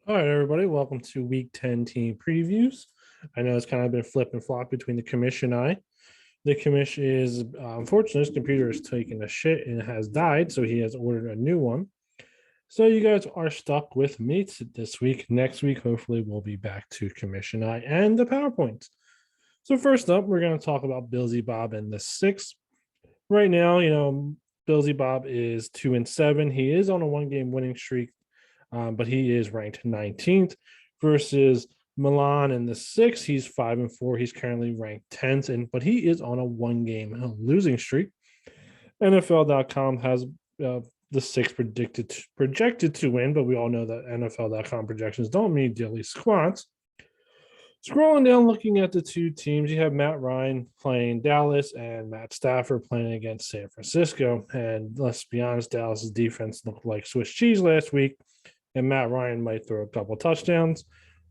All right, everybody, welcome to Week 10 team previews. I know it's kind of been flip and flop between the commission and I. The commission is, unfortunately, his computer is taking a shit and has died, so he has ordered a new one. So you guys are stuck with me this week. Next week, hopefully, we'll be back to commission I and the PowerPoints. So first up, we're going to talk about Billsy Bob and the six. Right now, Billsy Bob is 2-7. He is on a one-game winning streak, but he is ranked 19th versus Milan in the six. He's 5-4. He's currently ranked 10th, but he is on a one-game losing streak. NFL.com has the six projected to win, but we all know that NFL.com projections don't mean dilly squats. Scrolling down, looking at the two teams, you have Matt Ryan playing Dallas and Matt Stafford playing against San Francisco. And let's be honest, Dallas's defense looked like Swiss cheese last week, and Matt Ryan might throw a couple touchdowns.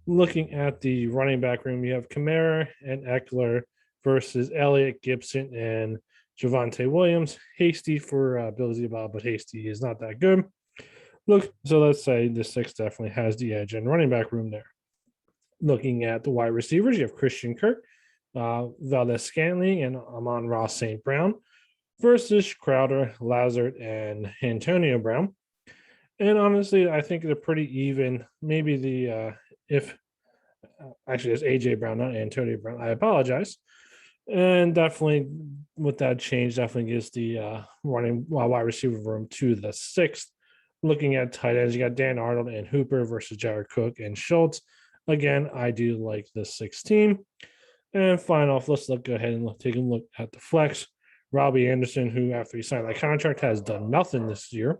Looking at the running back room, you have Kamara and Eckler versus Elliott, Gibson, and Javonte Williams. Hasty for Billsy Bob, but Hasty is not that good. So let's say the six definitely has the edge in running back room there. Looking at the wide receivers, you have Christian Kirk, Valdez Scantling, and Amon-Ra St. Brown versus Crowder, Lazard, and Antonio Brown. And honestly, I think they're pretty even. Maybe actually it's AJ Brown, not Antonio Brown. I apologize. And definitely with that change, definitely gives the running wide receiver room to the sixth. Looking at tight ends, you got Dan Arnold and Hooper versus Jared Cook and Schultz. Again, I do like the sixth team. And final off, let's go ahead and take a look at the flex. Robbie Anderson, who after he signed that contract has done nothing this year.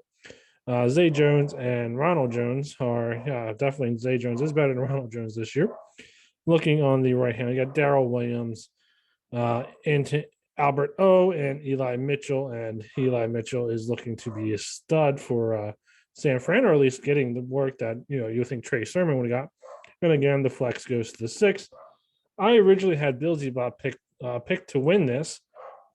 Zay Jones and Ronald Jones are definitely Zay Jones is better than Ronald Jones this year. Looking on the right hand, you got Darrell Williams, Albert O, and Eli Mitchell. And Eli Mitchell is looking to be a stud for San Fran, or at least getting the work that you think Trey Sermon would have got. And again, the flex goes to the sixth. I originally had Billsy Bob pick to win this,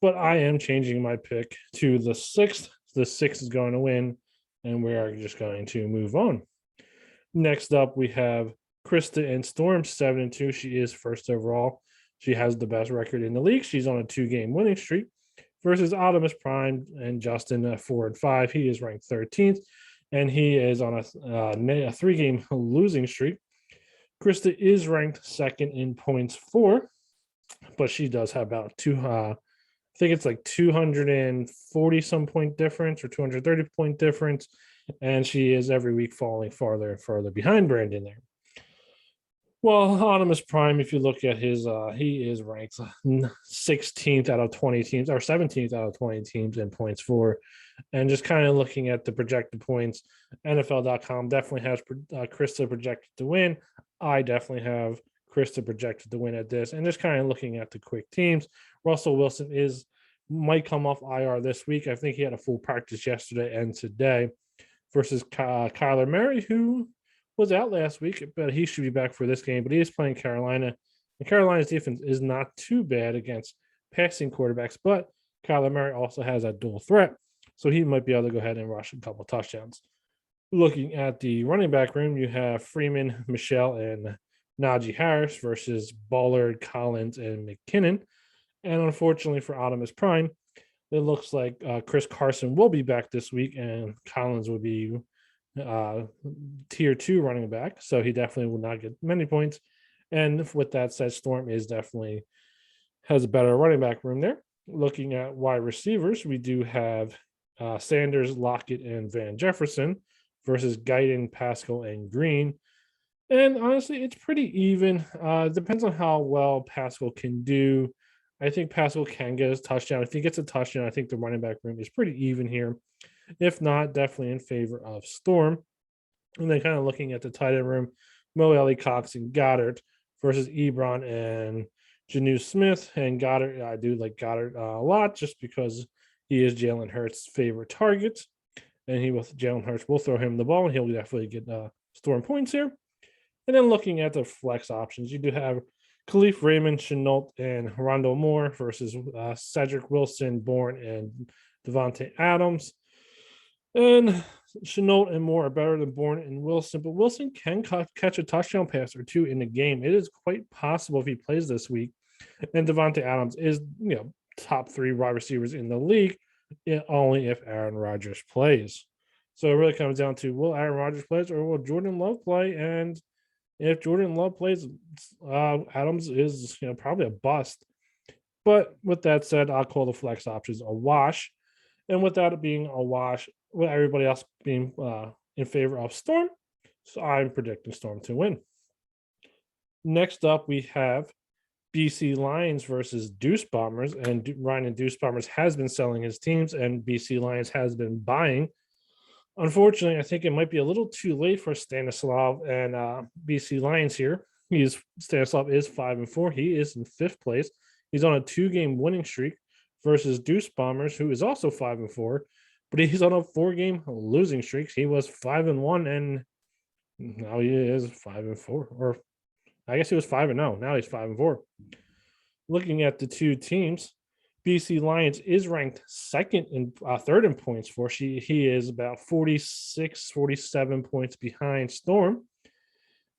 but I am changing my pick to the sixth. The sixth is going to win, and we are just going to move on. Next up, we have Krista and Storm, 7-2. She is first overall. She has the best record in the league. She's on a 2-game winning streak versus Optimus Prime and Justin at 4-5. He is ranked 13th, and he is on a 3-game losing streak. Krista is ranked second in points for, but she does have about I think it's like 240 some point difference or 230 point difference. And she is every week falling farther and farther behind Brandon there. Well, Optimus Prime, if you look at his, he is ranked 16th out of 20 teams, or 17th out of 20 teams in points for. And just kind of looking at the projected points, NFL.com definitely has Krista projected to win. I definitely have Krista projected to win at this. And just kind of looking at the quick teams, Russell Wilson might come off IR this week. I think he had a full practice yesterday and today versus Kyler Murray, who was out last week, but he should be back for this game. But he is playing Carolina, and Carolina's defense is not too bad against passing quarterbacks, but Kyler Murray also has a dual threat, so he might be able to go ahead and rush a couple touchdowns. Looking at the running back room, you have Freeman, Michelle, and Najee Harris versus Ballard, Collins, and McKinnon. And unfortunately for Optimus Prime, it looks like Chris Carson will be back this week, and Collins will be tier 2 running back, so he definitely will not get many points. And with that said, Storm definitely has a better running back room there. Looking at wide receivers, we do have Sanders, Lockett, and Van Jefferson versus Guyton, Pascal, and Green. And honestly, it's pretty even. Depends on how well Pascal can do. I think Pascal can get his touchdown. If he gets a touchdown, I think the running back room is pretty even here. If not, definitely in favor of Storm. And then kind of looking at the tight end room, Mo Ellie, Cox, and Goddard versus Ebron and Janu Smith. And Goddard, I do like Goddard a lot just because he is Jalen Hurts' favorite target. And Jalen Hurts will throw him the ball, and he'll definitely get Storm points here. And then looking at the flex options, you do have Khalif Raymond, Chenault, and Rondell Moore versus Cedric Wilson, Bourne, and Devontae Adams. And Chenault and Moore are better than Bourne and Wilson, but Wilson can catch a touchdown pass or two in the game. It is quite possible if he plays this week. And Devontae Adams is, top 3 wide receivers in the league, only if Aaron Rodgers plays. So it really comes down to, will Aaron Rodgers play or will Jordan Love play? And if Jordan Love plays, Adams is probably a bust. But with that said, I'll call the flex options a wash. And without it being a wash, with everybody else being in favor of Storm, so I'm predicting Storm to win. Next up, we have BC Lions versus Deuce Bombers, and Ryan and Deuce Bombers has been selling his teams, and BC Lions has been buying. Unfortunately, I think it might be a little too late for Stanislav and BC Lions here. Stanislav is 5-4. He is in 5th place. He's on a 2-game winning streak versus Deuce Bombers, who is also 5-4, but he's on a 4-game losing streak. He was 5-1, and now he is 5-4, or I guess he was 5-0. Now he's 5-4. Looking at the two teams, BC Lions is ranked third in points for. He is about 46, 47 points behind Storm.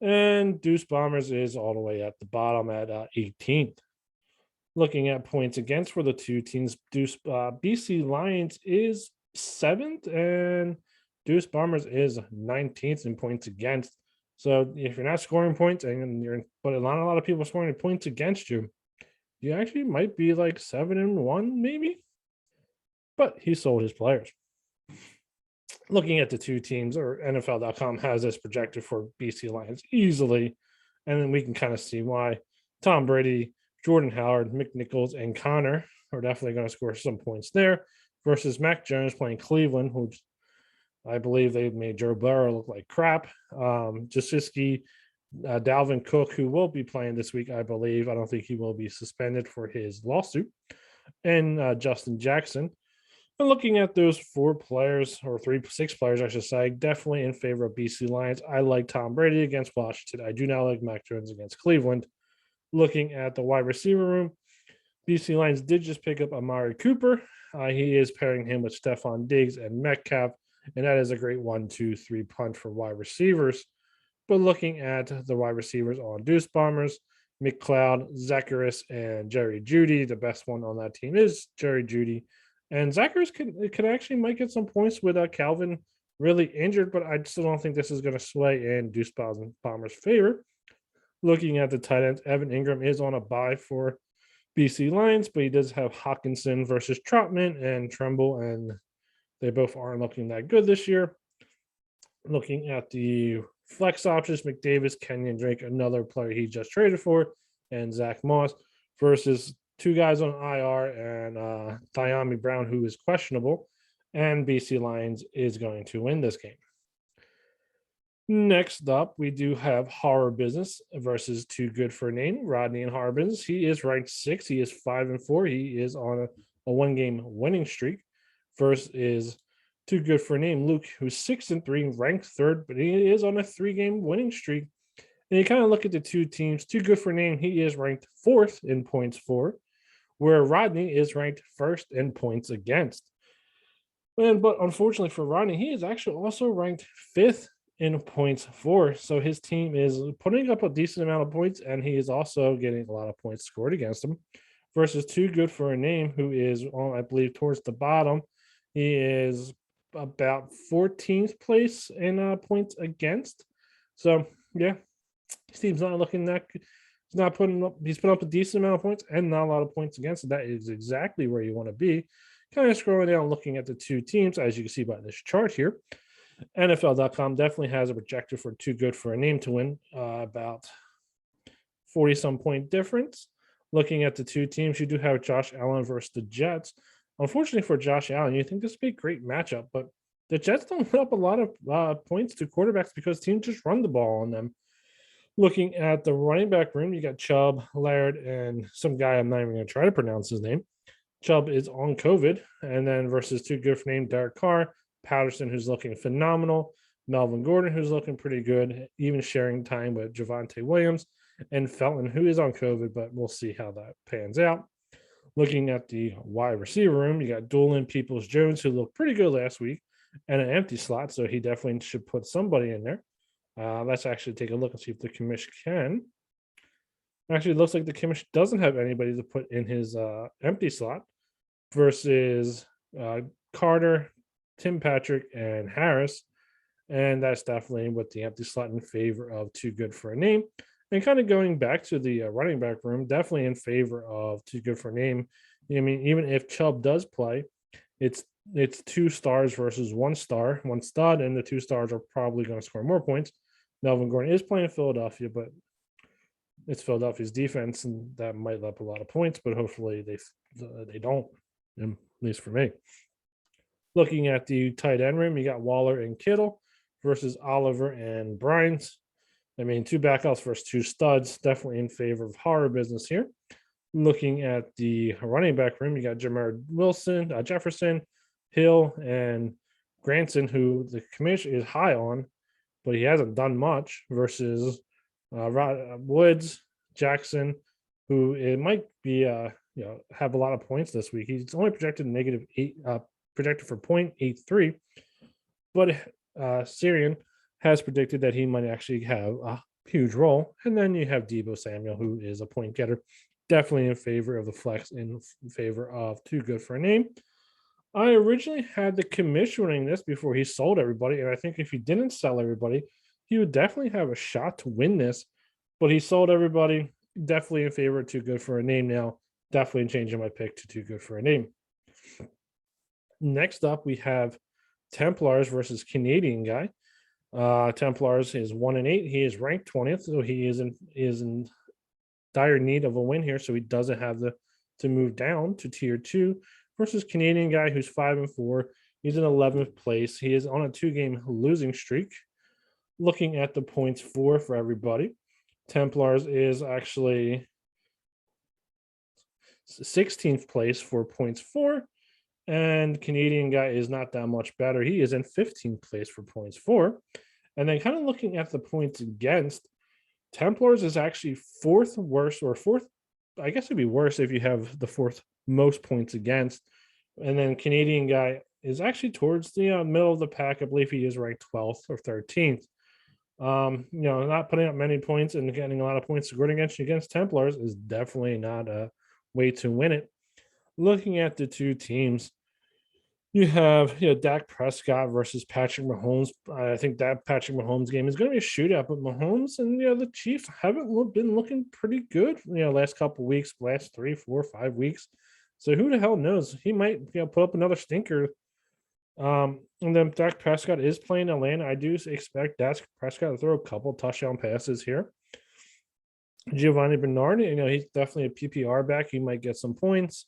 And Deuce Bombers is all the way at the bottom at 18th. Looking at points against for the two teams, BC Lions is 7th and Deuce Bombers is 19th in points against. So if you're not scoring points but a lot of people scoring points against you, you actually might be like 7-1 maybe. But he sold his players. Looking at the two teams, or NFL.com has this projected for BC Lions easily, and then we can kind of see why. Tom Brady, Jordan Howard, McNichols, and Connor are definitely going to score some points there versus Mac Jones playing Cleveland, who I believe they made Joe Burrow look like crap. Jasicki, Dalvin Cook, who will be playing this week, I believe. I don't think he will be suspended for his lawsuit. And Justin Jackson. And looking at those 4 players, or 6 players, I should say, definitely in favor of BC Lions. I like Tom Brady against Washington. I do not like Mac Jones against Cleveland. Looking at the wide receiver room, BC Lions did just pick up Amari Cooper. He is pairing him with Stephon Diggs and Metcalf, and that is a great 1-2-3 punch for wide receivers. But looking at the wide receivers on Deuce Bombers, McLeod, Zacharias, and Jerry Jeudy, the best one on that team is Jerry Jeudy. And Zacharias could actually might get some points with Calvin really injured, but I still don't think this is going to sway in Deuce Bombers' favor. Looking at the tight ends, Evan Ingram is on a bye for BC Lions, but he does have Hawkinson versus Troutman and Tremble, and they both aren't looking that good this year. Looking at the flex options, McDavis, Kenyon Drake, another player he just traded for, and Zach Moss versus 2 guys on IR and Thiami Brown, who is questionable, and BC Lions is going to win this game. Next up, we do have Horror Business versus Too Good for a Name, Rodney and Horror Business. He is ranked 6th. He is 5-4. He is on a 1-game winning streak. First is Too Good for a Name, Luke, who's 6-3, ranked 3rd, but he is on a 3-game winning streak. And you kind of look at the two teams. Too Good for a Name, he is ranked 4th in points for, where Rodney is ranked 1st in points against. But unfortunately for Rodney, he is actually also ranked 5th in points for. So his team is putting up a decent amount of points, and he is also getting a lot of points scored against him. Versus Too Good for a Name, who is on, I believe, towards the bottom. He is about 14th place in points against. So yeah, his team's not looking that good. He's put up a decent amount of points and not a lot of points against. So that is exactly where you want to be. Kind of scrolling down, looking at the two teams, as you can see by this chart here. NFL.com definitely has a projector for Too Good for a Name to win, about 40-some point difference. Looking at the two teams, you do have Josh Allen versus the Jets. Unfortunately for Josh Allen, you think this would be a great matchup, but the Jets don't put up a lot of points to quarterbacks because teams just run the ball on them. Looking at the running back room, you got Chubb, Laird, and some guy I'm not even going to try to pronounce his name. Chubb is on COVID, and then versus Too Good for a Name, Derek Carr, Patterson, who's looking phenomenal, Melvin Gordon, who's looking pretty good, even sharing time with Javonte Williams, and Felton, who is on COVID, but we'll see how that pans out. Looking at the wide receiver room, you got Doolin, Peoples-Jones, who looked pretty good last week, and an empty slot, so he definitely should put somebody in there. Let's actually take a look and see if the commish can. Actually, it looks like the commish doesn't have anybody to put in his empty slot versus Carter, Tim Patrick, and Harris. And that's definitely with the empty slot in favor of too good for a name. And kind of going back to the running back room, definitely in favor of too good for a name. I mean, even if Chubb does play, it's 2 stars versus 1 star, 1 stud, and the 2 stars are probably going to score more points. Melvin Gordon is playing Philadelphia, but it's Philadelphia's defense, and that might let up a lot of points. But hopefully they don't, at least for me. Looking at the tight end room, you got Waller and Kittle versus Oliver and Bryant. I mean, 2 backups versus 2 studs, definitely in favor of horror business here. Looking at the running back room, you got Jamar Wilson, Jefferson, Hill, and Granson, who the commission is high on, but he hasn't done much, versus Woods, Jackson, who it might be have a lot of points this week. He's only projected -8, projected for 0.83, but Syrian has predicted that he might actually have a huge role. And then you have Deebo Samuel, who is a point getter, definitely in favor of the flex, in favor of too good for a name. I originally had the commission winning this before he sold everybody, and I think if he didn't sell everybody, he would definitely have a shot to win this. But he sold everybody, definitely in favor of too good for a name now. Definitely changing my pick to too good for a name. Next up, we have Templars versus Canadian guy. Templars is 1-8. He is ranked 20th, so he is in dire need of a win here, so he doesn't have to move down to tier 2. Versus Canadian guy who's 5-4. He's in 11th place. He is on a 2-game losing streak. Looking at the points for everybody, Templars is actually 16th place for points for, and Canadian guy is not that much better. He is in 15th place for points for. And then kind of looking at the points against, Templars is actually 4th worst, or 4th, I guess it'd be worse if you have the 4th most points against. And then Canadian guy is actually towards the middle of the pack. I believe he is ranked 12th or 13th. Not putting up many points and getting a lot of points scored against Templars is definitely not a way to win it. Looking at the two teams, you have Dak Prescott versus Patrick Mahomes. I think that Patrick Mahomes game is going to be a shootout, but Mahomes and the Chiefs haven't been looking pretty good. Last couple weeks, last 3, 4, 5 weeks. So who the hell knows? He might put up another stinker. And then Dak Prescott is playing Atlanta. I do expect Dak Prescott to throw a couple touchdown passes here. Giovanni Bernard, he's definitely a PPR back. He might get some points.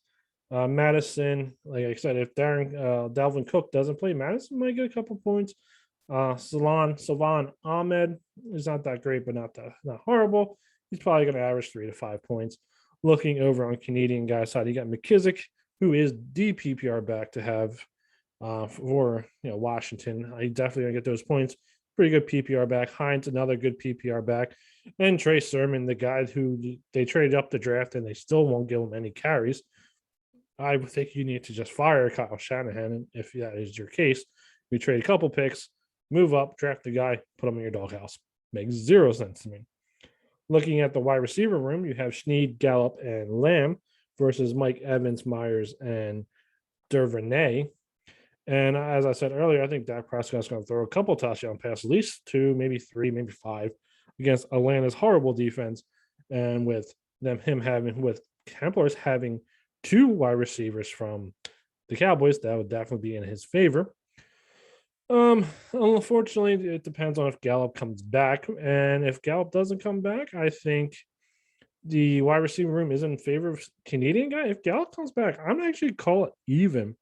Madison, like I said, if Dalvin Cook doesn't play, Madison might get a couple points. Salvan Ahmed is not that great, but not horrible. He's probably going to average 3 to 5 points. Looking over on Canadian guy's side, you got McKissick, who is the PPR back to have for Washington. I definitely gonna get those points. Pretty good PPR back. Hines, another good PPR back, and Trey Sermon, the guy who they traded up the draft and they still won't give him any carries. I would think you need to just fire Kyle Shanahan, and if that is your case, you trade a couple picks, move up, draft the guy, put him in your doghouse. Makes 0 sense to me. Looking at the wide receiver room, you have Snead, Gallup, and Lamb versus Mike Evans, Myers, and Duvernay. And as I said earlier, I think Dak Prescott's going to throw a couple touchdown passes, at least 2, maybe 3, maybe 5, against Atlanta's horrible defense. And with Templars having 2 wide receivers from the Cowboys, that would definitely be in his favor. Unfortunately, it depends on if Gallup comes back. And if Gallup doesn't come back, I think the wide receiver room is in favor of Canadian guy. If Gallup comes back, I'm going to actually call it even.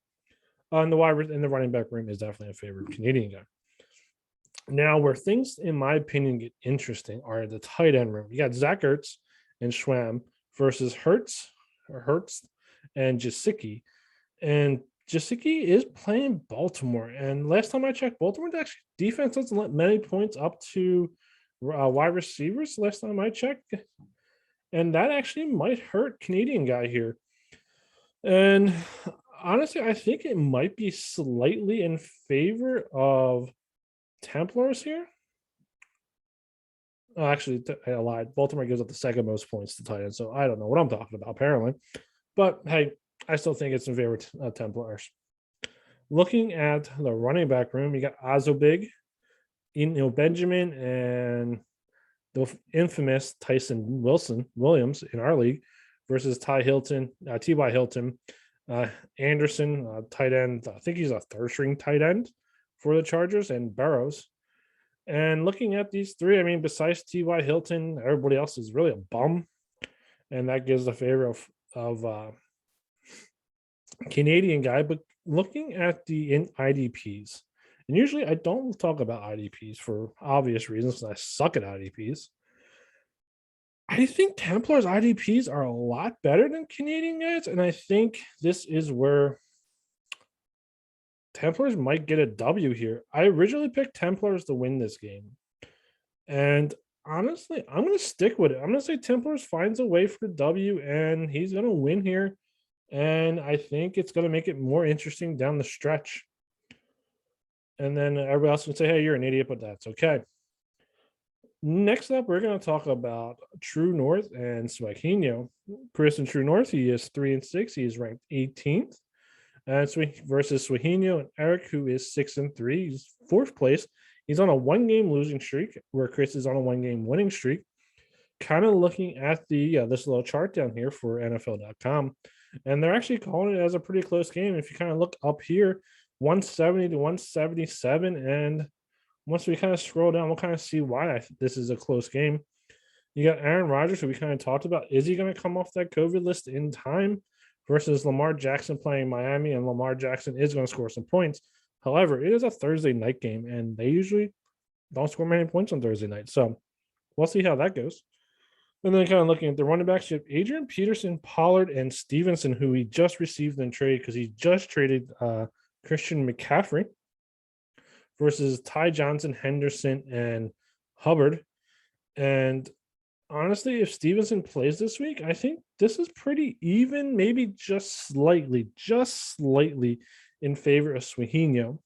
On the running back room is definitely in favor of Canadian guy. Now, where things, in my opinion, get interesting are the tight end room. You got Zach Ertz and Schwam versus Hertz and Gesicki. And Gesicki is playing Baltimore. And last time I checked, Baltimore actually defense doesn't let many points up to wide receivers. Last time I checked, and that actually might hurt Canadian guy here. And Honestly, I think it might be slightly in favor of Templars here. Oh, actually, I lied. Baltimore gives up the second most points to tight end, so I don't know what I'm talking about, apparently. But hey, I still think it's in favor of Templars. Looking at the running back room, you got Ozobig, Benjamin, and the infamous Tyson Williams in our league versus T.Y. Hilton, Anderson, tight end. I think he's a third string tight end for the Chargers, and Burrows. And looking at these three, I mean, besides T.Y. Hilton, everybody else is really a bum. And that gives the favor of Canadian guy. But looking at the IDPs, and usually I don't talk about IDPs for obvious reasons because I suck at IDPs. I think Templars IDPs are a lot better than Canadian guys, and I think this is where Templars might get a W here. I originally picked Templars to win this game, and honestly, I'm going to stick with it. I'm going to say Templars finds a way for the W, and he's going to win here, and I think it's going to make it more interesting down the stretch. And then everybody else can say, hey, you're an idiot, but that's okay. Next up, we're going to talk about True North and Swahino. Chris in True North, he is 3-6. He is ranked 18th. And versus Swahino and Eric, who is 6-3. He's fourth place. He's on a one-game losing streak, where Chris is on a one-game winning streak. Kind of looking at the this little chart down here for NFL.com, and they're actually calling it as a pretty close game. If you kind of look up here, 170 to 177, and once we kind of scroll down, we'll kind of see why this is a close game. You got Aaron Rodgers, who we kind of talked about. Is he going to come off that COVID list in time versus Lamar Jackson playing Miami? And Lamar Jackson is going to score some points. However, it is a Thursday night game, and they usually don't score many points on Thursday night. So we'll see how that goes. And then kind of looking at the running backs, you have Adrian Peterson, Pollard, and Stevenson, who he just received in trade because he just traded Christian McCaffrey versus Ty Johnson, Henderson, and Hubbard. And honestly, if Stevenson plays this week, I think this is pretty even, maybe just slightly in favor of Swahino.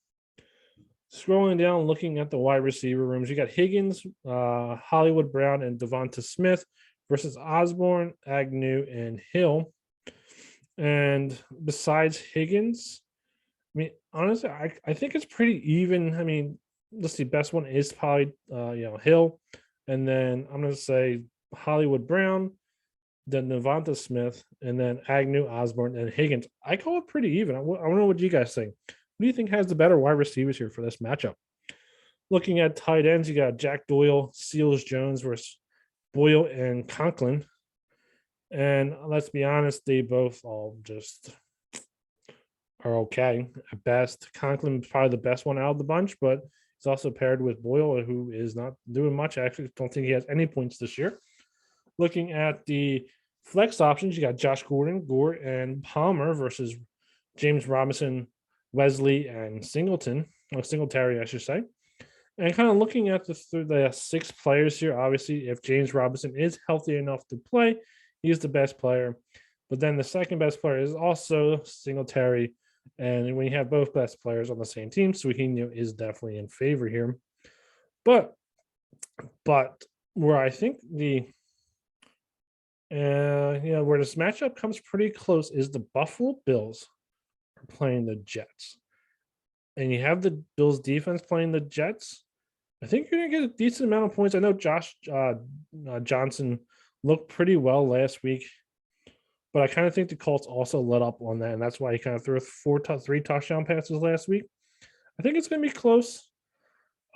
Scrolling down, looking at the wide receiver rooms, you got Higgins, Hollywood Brown, and Devonta Smith versus Osborne, Agnew, and Hill. And besides Higgins, I mean, honestly, I think it's pretty even. I mean, let's see, best one is probably Hill, and then I'm gonna say Hollywood Brown, then Devonta Smith, and then Agnew, Osborne, and Higgins. I call it pretty even. I don't know what you guys think. Who do you think has the better wide receivers here for this matchup? Looking at tight ends, you got Jack Doyle, Seals Jones versus Boyle and Conklin. And let's be honest, they both all just are okay at best. Conklin is probably the best one out of the bunch, but he's also paired with Boyle, who is not doing much. I actually don't think he has any points this year. Looking at the flex options, you got Josh Gordon, Gore, and Palmer versus James Robinson, Wesley, and Singletary, I should say. And kind of looking at the 6 players here, obviously, if James Robinson is healthy enough to play, he's the best player. But then the second best player is also Singletary. And when you have both best players on the same team, Swahino is definitely in favor here. But where I think where this matchup comes pretty close is the Buffalo Bills are playing the Jets. And you have the Bills defense playing the Jets. I think you're going to get a decent amount of points. I know Josh Johnson looked pretty well last week, but I kind of think the Colts also let up on that, and that's why he kind of threw 3 touchdown passes last week. I think it's going to be close.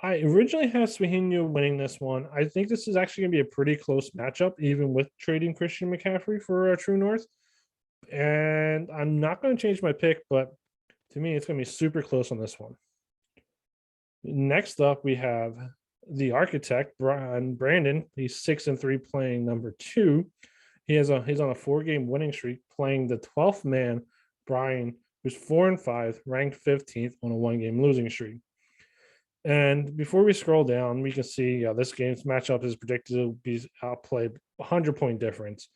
I originally had Swahino winning this one. I think this is actually going to be a pretty close matchup, even with trading Christian McCaffrey for True North. And I'm not going to change my pick, but to me, it's going to be super close on this one. Next up, we have the architect, Brandon. He's 6-3, playing number 2. He's on a 4-game winning streak, playing the 12th man, Brian, who's 4-5, ranked 15th on a 1-game losing streak. And before we scroll down, we can see this game's matchup is predicted to be outplayed 100-point difference.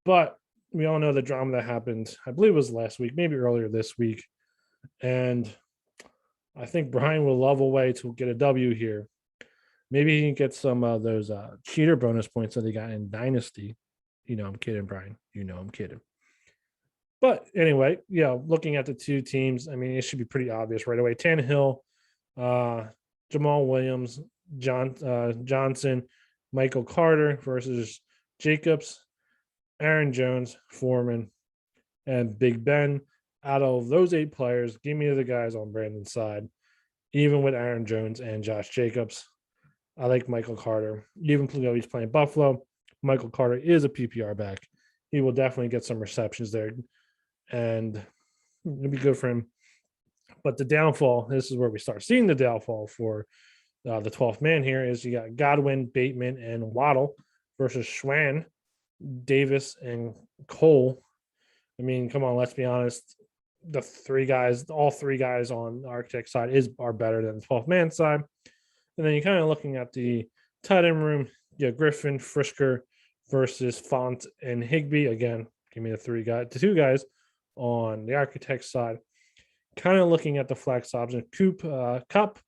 But we all know the drama that happened. I believe it was last week, maybe earlier this week. And I think Brian will love a way to get a W here. Maybe he can get some of those cheater bonus points that he got in Dynasty. You know, I'm kidding, Brian. You know, I'm kidding. But anyway, yeah, looking at the two teams, I mean, it should be pretty obvious right away. Tannehill, Jamal Williams, Johnson, Michael Carter versus Jacobs, Aaron Jones, Foreman, and Big Ben. Out of those 8 players, give me the guys on Brandon's side, even with Aaron Jones and Josh Jacobs. I like Michael Carter. Even though he's playing Buffalo, Michael Carter is a PPR back. He will definitely get some receptions there, and it'll be good for him. But the downfall, this is where we start seeing the downfall for the 12th man here, is you got Godwin, Bateman, and Waddle versus Schwann, Davis, and Cole. I mean, come on, let's be honest. The 3 guys, all 3 guys on the Architect side are better than the 12th man side. And then you're kind of looking at the tight end room. Yeah, Griffin, Frisker versus Font and Higbee. Again, give me the 2 guys on the Architect side. Kind of looking at the flex option. Cup,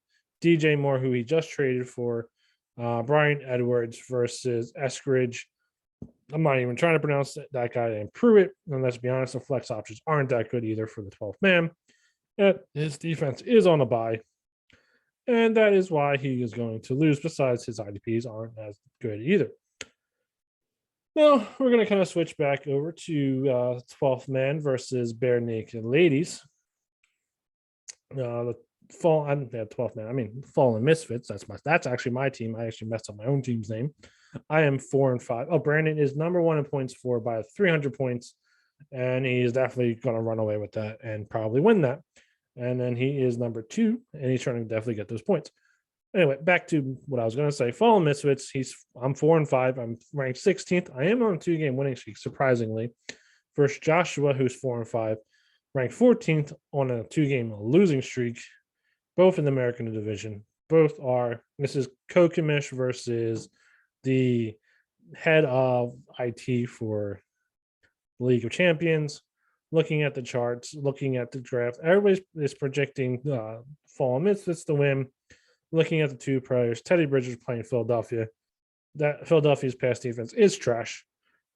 DJ Moore, who he just traded for, Brian Edwards versus Eskridge. I'm not even trying to pronounce that guy and Pruitt. And let's be honest, the flex options aren't that good either for the 12th man. And his defense is on a bye. And that is why he is going to lose. Besides, his IDPs aren't as good either. Now, we're going to kind of switch back over to 12th man versus Bare Naked Ladies. The 12th man. I mean, Fallen Misfits. That's actually my team. I actually messed up my own team's name. I am 4-5. Oh, Brandon is number 1 in points for by 300 points, and he's definitely going to run away with that and probably win that. And then he is number 2, and he's trying to definitely get those points. Anyway, back to what I was going to say. Fallen Misfits. I'm 4-5. I'm ranked 16th. I am on a 2-game winning streak, surprisingly. Versus Joshua, who's 4-5, ranked 14th on a 2-game losing streak, both in the American division. Both are. This is Kokimish versus the head of IT for the League of Champions. Looking at the charts, looking at the draft, everybody is projecting Fallen Misfits to win. Looking at the 2 players, Teddy Bridges playing Philadelphia. That Philadelphia's pass defense is trash.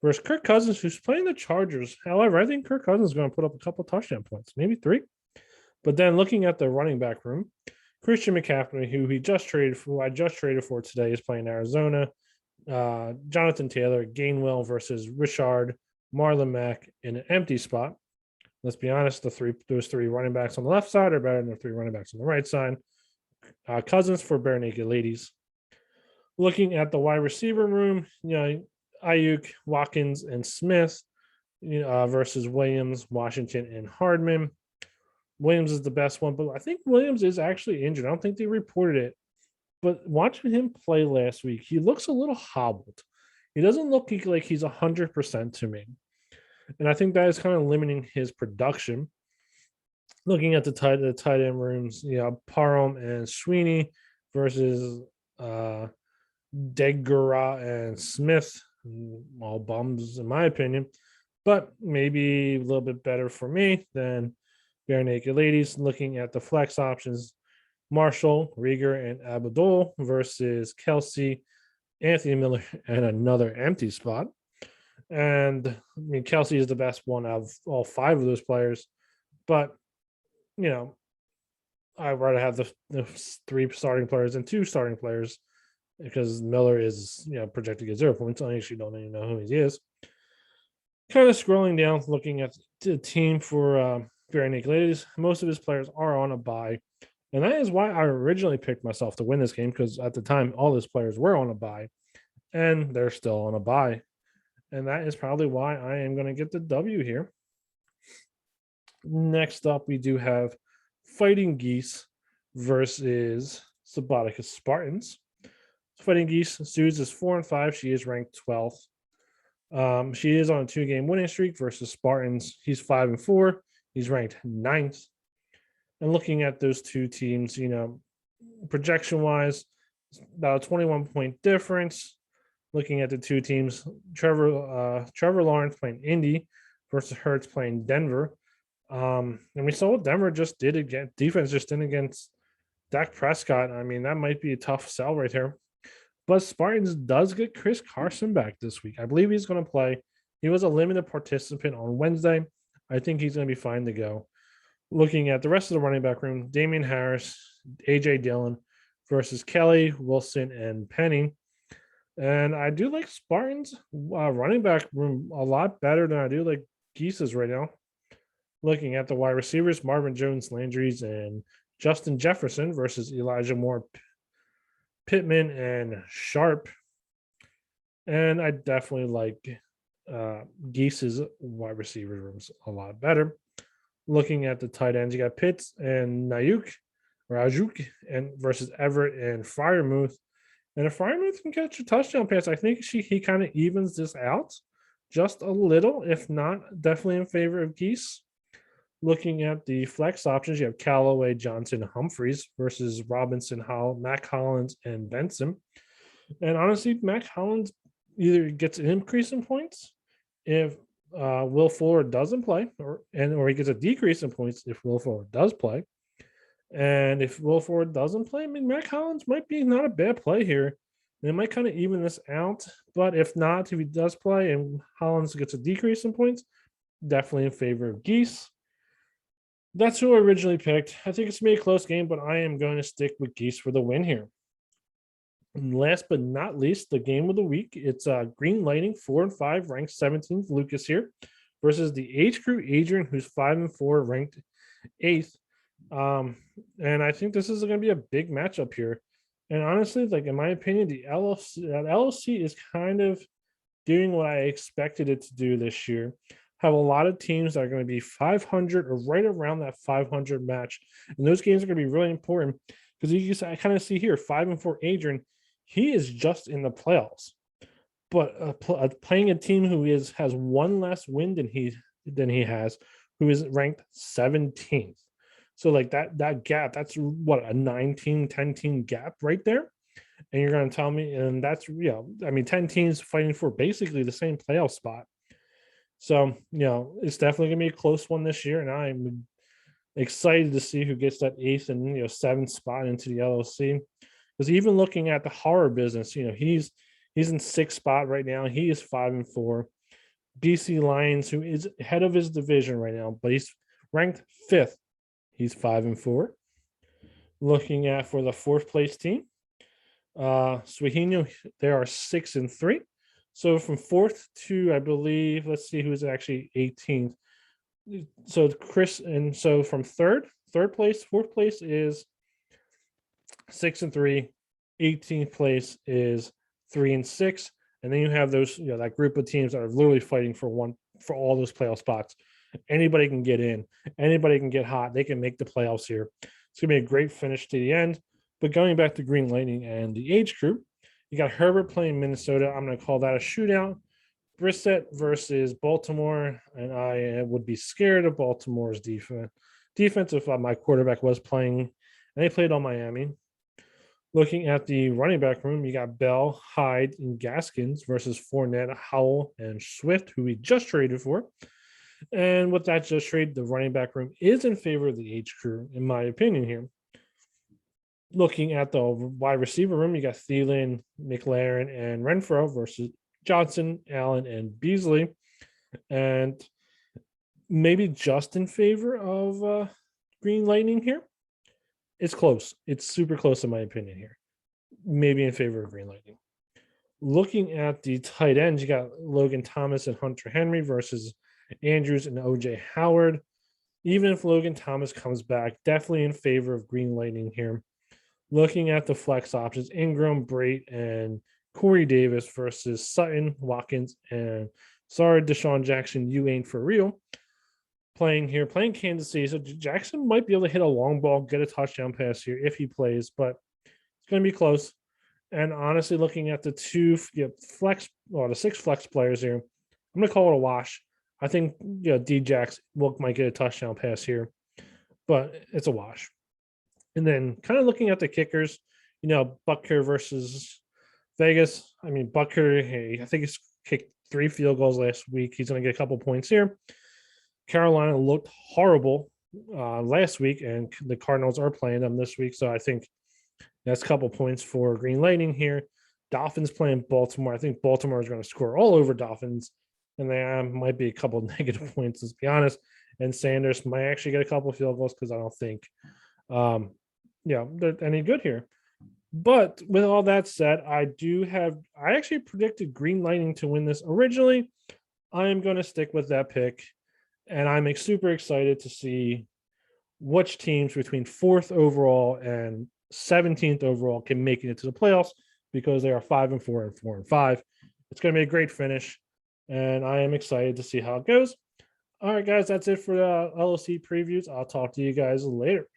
Versus Kirk Cousins, who's playing the Chargers. However, I think Kirk Cousins is going to put up a couple touchdown points, maybe 3. But then looking at the running back room, Christian McCaffrey, who I just traded for today, is playing Arizona. Jonathan Taylor, Gainwell versus Richard, Marlon Mack in an empty spot. Let's be honest, those 3 running backs on the left side are better than the 3 running backs on the right side. Cousins for Bare Naked Ladies. Looking at the wide receiver room, Ayuk, Watkins, and Smith versus Williams, Washington, and Hardman. Williams is the best one, but I think Williams is actually injured. I don't think they reported it. But watching him play last week, he looks a little hobbled. He doesn't look like he's 100% to me. And I think that is kind of limiting his production. Looking at the tight end rooms, Parham and Sweeney versus Degura and Smith. All bums, in my opinion. But maybe a little bit better for me than Bare Naked Ladies. Looking at the flex options, Marshall, Rieger, and Abdul versus Kelsey, Anthony Miller, and another empty spot. And I mean, Kelsey is the best one out of all 5 of those players. But, I'd rather have the 3 starting players than 2 starting players because Miller is, projected to get 0 points. I actually don't even know who he is. Kind of scrolling down, looking at the team for Bare Naked Ladies. Most of his players are on a bye. And that is why I originally picked myself to win this game, because at the time, all his players were on a bye, and they're still on a bye. And that is probably why I am going to get the W here. Next up, we do have Fighting Geese versus Subotica Spartans. Fighting Geese, Suze is 4-5. She is ranked 12th. She is on a 2-game winning streak versus Spartans. He's 5-4. He's ranked 9th. And looking at those 2 teams, projection-wise, about a 21-point difference. Looking at the two teams, Trevor Lawrence playing Indy versus Hurts playing Denver. And we saw what Denver just did again. Defense just did against Dak Prescott. I mean, that might be a tough sell right here. But Spartans does get Chris Carson back this week. I believe he's going to play. He was a limited participant on Wednesday. I think he's going to be fine to go. Looking at the rest of the running back room, Damian Harris, AJ Dillon versus Kelly, Wilson, and Penny. And I do like Spartans running back room a lot better than I do like Geese's right now. Looking at the wide receivers, Marvin Jones, Landry's, and Justin Jefferson versus Elijah Moore, Pittman, and Sharp. And I definitely like Geese's wide receiver rooms a lot better. Looking at the tight ends, you got Pitts and Rajuk, and versus Everett and Fryermuth. And if Fryermuth can catch a touchdown pass, I think he kind of evens this out just a little, if not definitely in favor of Geese. Looking at the flex options, you have Callaway, Johnson, Humphreys versus Robinson, Mac Hollins, and Benson. And honestly, Mac Hollins either gets an increase in points if Will Fuller doesn't play, or he gets a decrease in points if Will Fuller does play. And if Will Fuller doesn't play, I mean, Mac Hollins might be not a bad play here. And it might kind of even this out. But if not, if he does play and Hollins gets a decrease in points, definitely in favor of Geese. That's who I originally picked. I think it's going to be a close game, but I am going to stick with Geese for the win here. And last but not least, the game of the week. It's Green Lightning, 4-5, ranked 17th. Lucas here versus the H Crew Adrian, who's 5-4, ranked 8th. And I think this is going to be a big matchup here. And honestly, like in my opinion, the LOC is kind of doing what I expected it to do this year. Have a lot of teams that are going to be 500 or right around that 500 match, and those games are going to be really important because I kind of see here 5-4 Adrian, he is just in the playoffs, but playing a team who has one less win than he has, who is ranked 17th. So like that gap, that's what, a 10 team gap right there. And you're going to tell me, and that's, I mean, 10 teams fighting for basically the same playoff spot. So, it's definitely going to be a close one this year. And I'm excited to see who gets that 8th and, 7th spot into the LOC. Because even looking at the horror business, he's in 6th spot right now. He is 5-4. BC Lions, who is head of his division right now, but he's ranked 5th. He's 5-4. Looking at for the 4th place team, Swahino, they are 6-3. So from 4th to, I believe, let's see who's actually 18th. So Chris, and so from third place, 4th place is 6-3. 18th place is 3-6. And then you have those, that group of teams that are literally fighting for all those playoff spots. Anybody can get in. Anybody can get hot. They can make the playoffs here. It's going to be a great finish to the end. But going back to Green Lightning and the age group, you got Herbert playing Minnesota. I'm going to call that a shootout. Brissett versus Baltimore. And I would be scared of Baltimore's defense if my quarterback was playing. And they played on Miami. Looking at the running back room, you got Bell, Hyde, and Gaskins versus Fournette, Howell, and Swift, who we just traded for. And with that just trade, the running back room is in favor of the H Crew, in my opinion here. Looking at the wide receiver room, you got Thielen, McLaren, and Renfro versus Johnson, Allen, and Beasley. And maybe just in favor of Green Lightning here. It's close. It's super close in my opinion here. Maybe in favor of Green Lightning. Looking at the tight ends, you got Logan Thomas and Hunter Henry versus Andrews and OJ Howard. Even if Logan Thomas comes back, definitely in favor of Green Lightning here. Looking at the flex options, Ingram, Brait, and Corey Davis versus Sutton, Watkins, and sorry, Deshaun Jackson, you ain't for real. Playing Kansas City. So Jackson might be able to hit a long ball, get a touchdown pass here if he plays, but it's going to be close. And honestly, looking at the the 6 flex players here, I'm going to call it a wash. I think D-Jax might get a touchdown pass here, but it's a wash. And then kind of looking at the kickers, Butker versus Vegas, I mean, Bucker, hey, I think he's kicked 3 field goals last week. He's going to get a couple points here. Carolina looked horrible last week, and the Cardinals are playing them this week. So I think that's a couple points for Green Lightning here. Dolphins playing Baltimore. I think Baltimore is going to score all over Dolphins, and there might be a couple negative points, let's be honest. And Sanders might actually get a couple field goals because I don't think, they're any good here. But with all that said, I actually predicted Green Lightning to win this originally. I am going to stick with that pick, and I'm super excited to see which teams between 4th overall and 17th overall can make it into the playoffs, because they are 5-4 and 4-5. It's going to be a great finish, and I am excited to see how it goes. All right, guys, that's it for the LOC previews. I'll talk to you guys later.